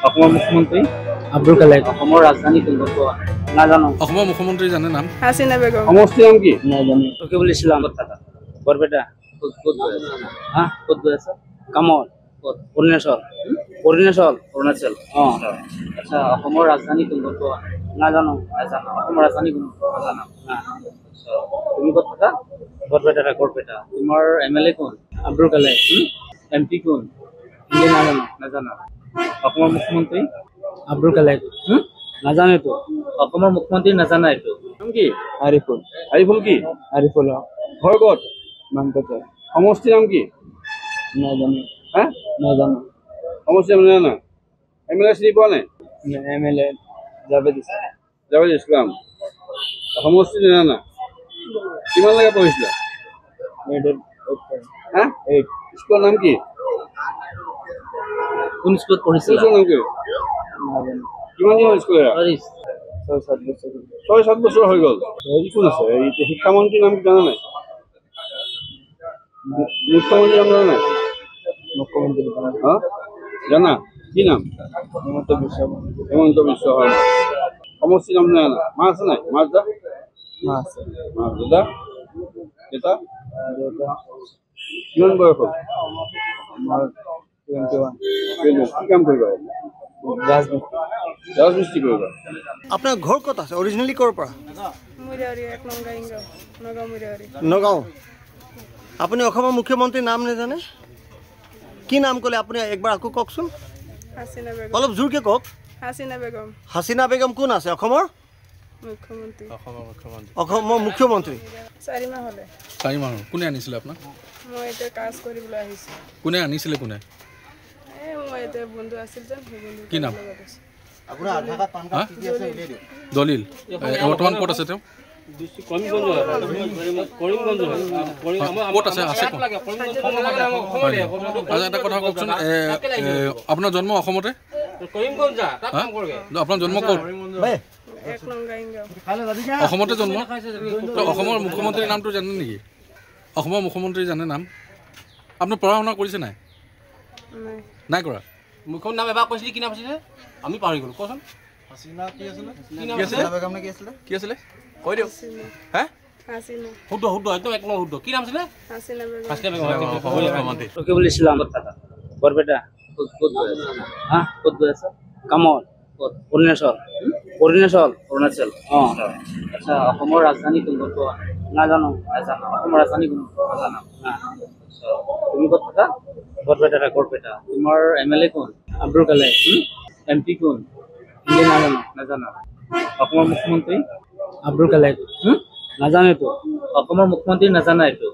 অসমৰ মুখ্যমন্ত্ৰী আব্দুল কালাম। অসমৰ ৰাজধানী কোনটো নাজানো। অসমৰ মুখ্যমন্ত্ৰী জানে নাম? হাসিনা বেগম। সমষ্টি নাম কি? নাজানো। ৰকিবুল ইছলাম। ক'ত থাকা? বৰপেটা। ক'ত গৈ আছা? হা ক'ত গৈ আছা? কামত। ক'ত? অৰুণাচল। অৰুণাচল। আচ্ছা অসমৰ ৰাজধানী কোনটো নাজানো। অসমৰ ৰাজধানী কোনটো নাজানো। আচ্ছা তুমি ক'ত থাকা? বৰপেটা। তোমাৰ MLA কোন? আব্দুল কালাম। MP কোন? নাজানো। অসমৰ মুখ্যমন্ত্ৰী আব্দুল কালাম। নাজানো তো। অসমৰ মুখ্যমন্ত্ৰী নাজানা এইটো নাম কি? আৰিফুল। আৰিফুল কি? আৰিফুল ঘৰ ক'ত? মানকতে। সমষ্টি নাম কি? নাজানো। হা নাজানো। সমষ্টি নাম নাজানা? MLA চিনি পোৱা নাই? এমএলএ জাভেদ ইসলাম। জাভেদ ইছলাম। সমষ্টি নাজানা? কিমান লৈকে পঢ়িছিলা? হা স্কুলৰ নাম কি? কোন স্কুলত পঢ়িছিলা? নাম কি? নাজানো। কিমান দিন হ'ল স্কুল এৰা? 6-7 বছৰ। 6-7 বছৰ হৈ গ'ল। হেৰি কোন আছে? এই শিক্ষামন্ত্ৰীৰ নাম জানা নাই? মুখ্যমন্ত্ৰীৰ নাম জানা নাই? মুখ্যমন্ত্ৰী হা জানা? কি নাম? হিমন্ত বিশ্ব হেমন্ত বিশ্ব শৰ্মা। সমষ্টিৰ নাম জানা? মা আছে নাই? মা দেউতা? আছে। মা দেউতা? দেউতা দেউতা কিমান বয়স হ'ল? আমার 21। কি কাম কৰিবা? ৰাজনীতি। ৰাজমিস্ত্ৰী কৰিবা? আপনাৰ ঘৰ কত আছে অৰিজিনালি কোৰ পৰা? মুৰাৰি 1 নং গাইঙ্গাও নগাঁও মুৰাৰি। নগাঁও। আপুনি অসমৰ মুখ্যমন্ত্ৰীৰ নাম নেজানে? কি নাম ক'লে আপুনি একবাৰ আকৌ কওকচোন? হাসিনা বেগম। অলপ জোৰকে কওক। হাসিনা বেগম হাসিনা বেগম কোন আছে অসমৰ? মুখ্যমন্ত্ৰী। অসমৰ মুখ্যমন্ত্ৰী। 4 মাহ হলে 4 মাহ কোনে আনিছিলে আপোনাক? মই এটা কাজ কৰিবলৈ আহিছো। কোনে আনিছিলে কোনে? মই এটা বন্ধু আছিল যে সেই বন্ধু। কি নাম? আপোনাৰ আধাৰ কাৰ্ড পান কাৰ্ড কি আছে উলিয়াই দিয়ক। দলিল বৰ্তমান ক'ত আছে তেওঁ? ক'ত আছে? আছে ক'ত? আচ্ছা এটা কথা কওকচোন, আপোনাৰ জন্ম অসমতে? আপোনাৰ জন্ম ক'ত? 1 নং গাইঙ্গাও। অসমতে জন্ম? তো অসমৰ মুখ্যমন্ত্ৰীৰ নামটো জানে নেকি? অসমৰ মুখ্যমন্ত্ৰী জানে নাম? আপুনি পঢ়া শুনা কৰিছে নাই? নাই কৰা। মুখ্যমন্ত্ৰী নাম এবাৰ কৈছিলি কি নাম আছিলে? আমি পাহৰি গ'লো। কোৱাচোন হাসিনা কি আছিলে? কি আছিলে? বেগম নে কি আছিলে? কি আছিলে কৈ দিয়ক। হে হাসিনা। শুদ্ধ একদম 1 নম্বৰ শুদ্ধ। কি নাম আছিলে? হাসিনা বেগম। হাসিনা বেগম মুখ্যমন্ত্ৰী। ৰকিবুল ইছলাম। ক'ত থাকা? বৰপেটা। ক'ত গৈ আছা? হা ক'ত গৈ আছা? কামত। ক'ত? অৰুণাচল। আচ্ছা অসমৰ ৰাজধানী কোনটো নাজানো। অসমৰ ৰাজধানী কোনটো নাজানো। আচ্ছা তুমি ক'ত থাকা? বৰপেটা। তোমাৰ MLA কোন? আব্দুল কালাম। MP কোন? নাজানো। অসমৰ মুখ্যমন্ত্ৰী আব্দুল কালাম। নাজানো তো। অসমৰ মুখ্যমন্ত্ৰী নাজানা এইটো